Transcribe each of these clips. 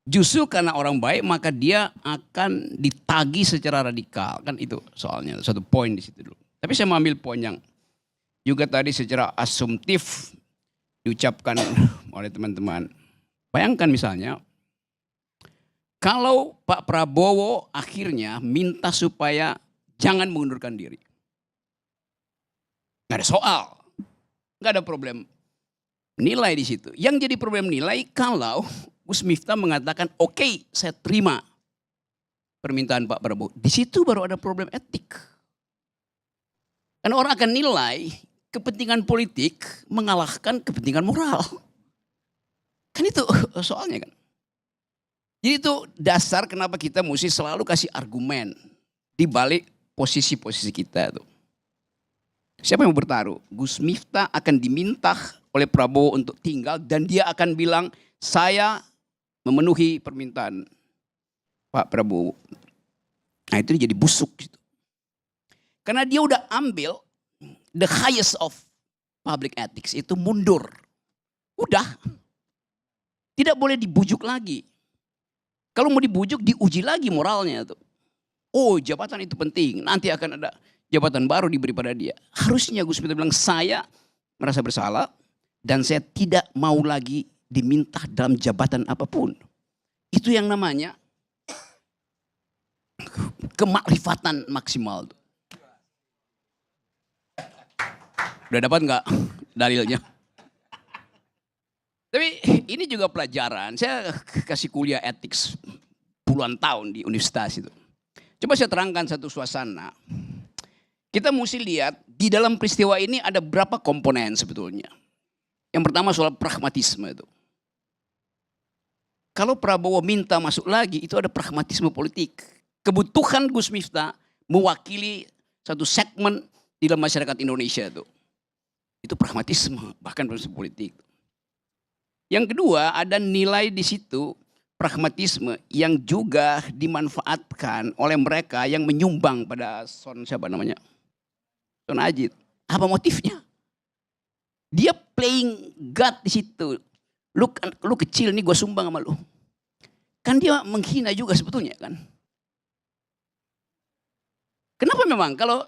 Justru karena orang baik maka dia akan ditagih secara radikal. Kan itu soalnya, satu poin di situ dulu. Tapi saya mau ambil poin yang juga tadi secara asumtif diucapkan oleh teman-teman. Bayangkan misalnya, kalau Pak Prabowo akhirnya minta supaya jangan mengundurkan diri. Nggak ada soal, nggak ada problem nilai di situ. Yang jadi problem nilai kalau Gus Miftah mengatakan, oke, saya terima permintaan Pak Prabowo. Di situ baru ada problem etik. Karena orang akan nilai kepentingan politik mengalahkan kepentingan moral. Kan itu soalnya kan. Jadi itu dasar kenapa kita mesti selalu kasih argumen di balik posisi-posisi kita tuh. Siapa yang mau bertaruh? Gus Miftah akan diminta oleh Prabowo untuk tinggal dan dia akan bilang, saya memenuhi permintaan Pak Prabowo. Nah itu jadi busuk gitu. Karena dia udah ambil the highest of public ethics, itu mundur. Udah. Tidak boleh dibujuk lagi. Kalau mau dibujuk diuji lagi moralnya tuh. Oh, jabatan itu penting, nanti akan ada jabatan baru diberi pada dia. Harusnya Gus Miftah bilang, saya merasa bersalah dan saya tidak mau lagi diminta dalam jabatan apapun. Itu yang namanya kemakrifatan maksimal. Udah dapat nggak dalilnya? Tapi ini juga pelajaran. Saya kasih kuliah etik puluhan tahun di universitas itu. Coba saya terangkan satu suasana. Kita mesti lihat di dalam peristiwa ini ada berapa komponen sebetulnya. Yang pertama soal pragmatisme itu. Kalau Prabowo minta masuk lagi, itu ada pragmatisme politik. Kebutuhan Gus Miftah mewakili satu segmen di dalam masyarakat Indonesia itu. Itu pragmatisme, bahkan pragmatisme politik. Yang kedua, ada nilai di situ pragmatisme yang juga dimanfaatkan oleh mereka yang menyumbang pada Son siapa namanya? Son Ajit. Apa motifnya? Dia playing God di situ. Lu kecil nih gue sumbang sama lu. Kan dia menghina juga sebetulnya kan. Kenapa memang kalau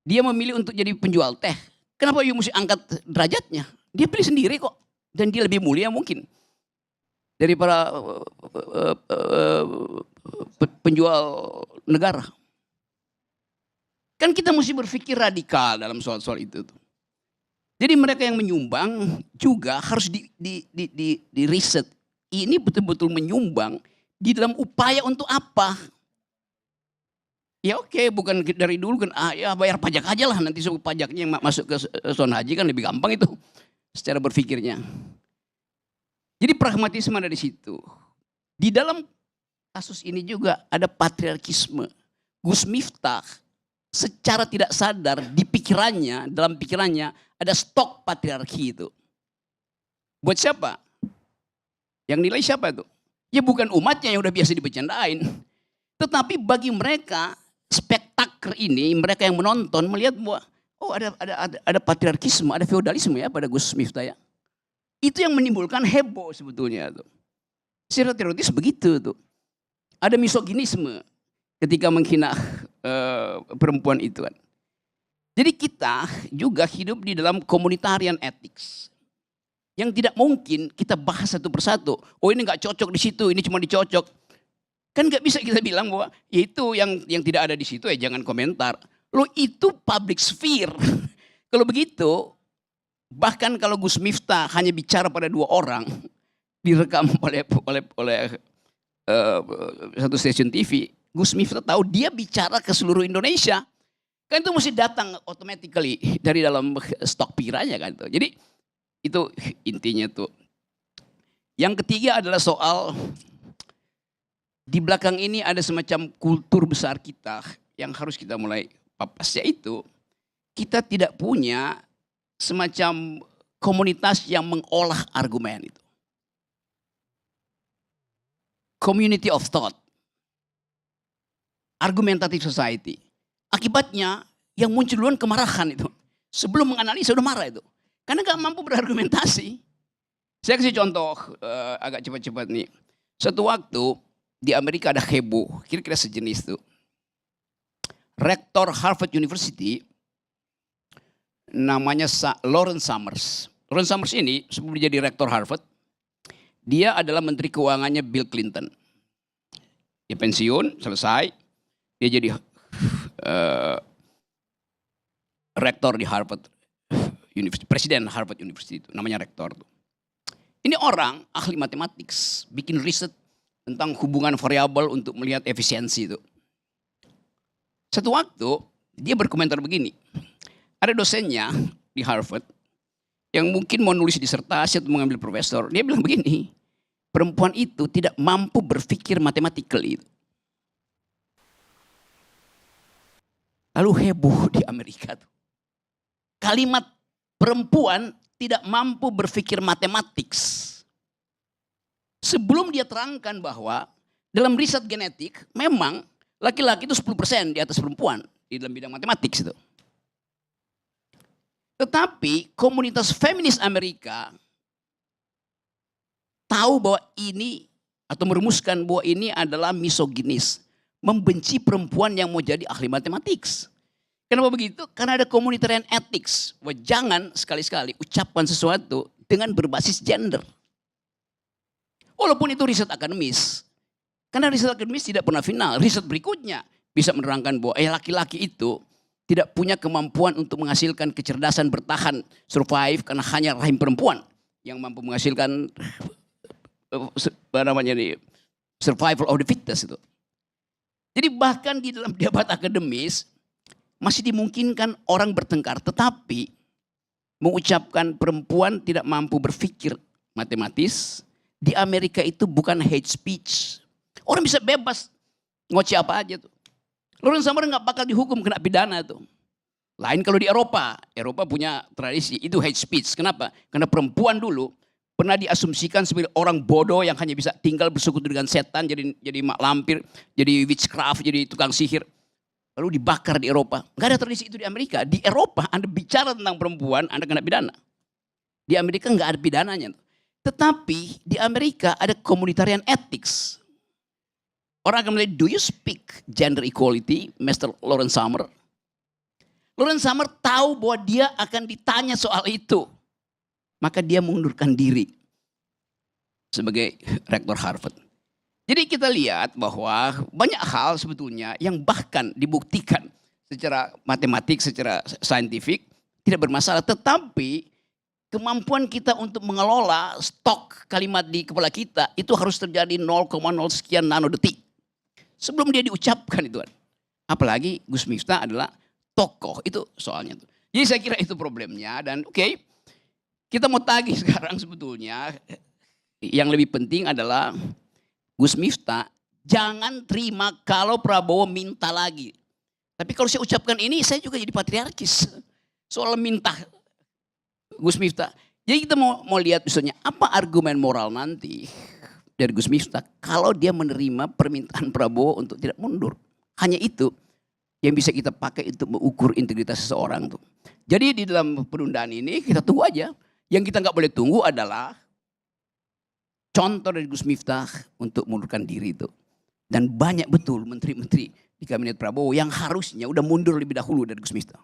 dia memilih untuk jadi penjual teh, kenapa you mesti angkat derajatnya? Dia pilih sendiri kok. Dan dia lebih mulia mungkin dari para penjual negara. Kan kita mesti berpikir radikal dalam soal-soal itu. Jadi mereka yang menyumbang juga harus di riset. Ini betul-betul menyumbang di dalam upaya untuk apa? Ya oke, bukan dari dulu kan ya bayar pajak aja lah, nanti suku pajaknya yang masuk ke Son Haji kan lebih gampang itu secara berpikirnya. Jadi pragmatisme ada di situ. Di dalam kasus ini juga ada patriarkisme. Gus Miftah secara tidak sadar di pikirannya, dalam pikirannya ada stok patriarki itu. Buat siapa? Yang nilai siapa itu? Ya bukan umatnya yang udah biasa dibercandain. Tetapi bagi mereka spektakel ini, mereka yang menonton melihat bahwa oh ada patriarkisme, ada feodalisme ya pada Gus Miftah ya. Itu yang menimbulkan heboh sebetulnya tuh. Secara teoritis begitu tuh. Ada misoginisme ketika menghina perempuan itu kan. Jadi kita juga hidup di dalam komunitarian ethics. Yang tidak mungkin kita bahas satu persatu. Oh ini nggak cocok di situ, ini cuma dicocok. Kan nggak bisa kita bilang bahwa ya itu yang tidak ada di situ ya jangan komentar. Lo itu public sphere. Kalau begitu, bahkan kalau Gus Miftah hanya bicara pada 2 orang, direkam oleh satu stasiun TV, Gus Miftah tahu dia bicara ke seluruh Indonesia. Kan itu mesti datang automatically dari dalam stok pikirannya kan itu. Jadi itu intinya tuh. Yang ketiga adalah soal di belakang ini ada semacam kultur besar kita yang harus kita mulai papas, yaitu kita tidak punya semacam komunitas yang mengolah argumen itu. Community of thought. Argumentative society. Akibatnya yang muncul duluan kemarahan itu. Sebelum menganalisa udah marah itu. Karena gak mampu berargumentasi. Saya kasih contoh agak cepat-cepat nih. Suatu waktu di Amerika ada heboh, kira-kira sejenis tuh. Rektor Harvard University namanya Lawrence Summers. Lawrence Summers ini sebelum jadi rektor Harvard, dia adalah menteri keuangannya Bill Clinton. Dia pensiun, selesai, dia jadi rektor di Harvard University, presiden Harvard University itu, namanya rektor tuh. Ini orang ahli matematik, bikin riset tentang hubungan variabel untuk melihat efisiensi itu. Satu waktu dia berkomentar begini, ada dosennya di Harvard yang mungkin mau nulis disertasi atau mengambil profesor, dia bilang begini, perempuan itu tidak mampu berpikir matematikally. Lalu heboh di Amerika tuh. Kalimat perempuan tidak mampu berpikir matematik. Sebelum dia terangkan bahwa dalam riset genetik memang laki-laki itu 10% di atas perempuan di dalam bidang matematik itu. Tetapi komunitas feminis Amerika tahu bahwa ini atau merumuskan bahwa ini adalah misoginis, membenci perempuan yang mau jadi ahli matematik. Kenapa begitu? Karena ada communitarian ethics. Wah, jangan sekali-sekali ucapkan sesuatu dengan berbasis gender. Walaupun itu riset akademis. Karena riset akademis tidak pernah final. Riset berikutnya bisa menerangkan bahwa laki-laki itu tidak punya kemampuan untuk menghasilkan kecerdasan bertahan, survive, karena hanya rahim perempuan yang mampu menghasilkan survival of the fittest itu. Jadi bahkan di dalam debat akademis masih dimungkinkan orang bertengkar, tetapi mengucapkan perempuan tidak mampu berpikir matematis di Amerika itu bukan hate speech. Orang bisa bebas ngoceh apa aja tuh. Lawrence Summers nggak bakal dihukum kena pidana tuh. Lain kalau di Eropa, Eropa punya tradisi itu hate speech. Kenapa? Karena perempuan dulu pernah diasumsikan sebagai orang bodoh yang hanya bisa tinggal bersekutu dengan setan, jadi mak lampir, jadi witchcraft, jadi tukang sihir. Lalu dibakar di Eropa. Nggak ada tradisi itu di Amerika. Di Eropa Anda bicara tentang perempuan, Anda kena pidana. Di Amerika nggak ada pidananya. Tetapi di Amerika ada communitarian ethics. Orang akan melihat, do you speak gender equality, Mr. Lawrence Summers? Lawrence Summers tahu bahwa dia akan ditanya soal itu. Maka dia mengundurkan diri sebagai rektor Harvard. Jadi kita lihat bahwa banyak hal sebetulnya yang bahkan dibuktikan secara matematik, secara saintifik tidak bermasalah. Tetapi kemampuan kita untuk mengelola stok kalimat di kepala kita itu harus terjadi 0,0 sekian nanodetik. Sebelum dia diucapkan itu. Apalagi Gus Miftah adalah tokoh, itu soalnya. Jadi saya kira itu problemnya dan oke, kita mau tagih sekarang sebetulnya yang lebih penting adalah Gus Miftah jangan terima kalau Prabowo minta lagi. Tapi kalau saya ucapkan ini saya juga jadi patriarkis. Soal minta Gus Miftah. Jadi kita mau lihat misalnya apa argumen moral nanti dari Gus Miftah kalau dia menerima permintaan Prabowo untuk tidak mundur. Hanya itu yang bisa kita pakai untuk mengukur integritas seseorang tuh. Jadi di dalam penundaan ini kita tunggu aja. Yang kita nggak boleh tunggu adalah contoh dari Gus Miftah untuk mundurkan diri itu. Dan banyak betul menteri-menteri di kabinet Prabowo yang harusnya udah mundur lebih dahulu dari Gus Miftah.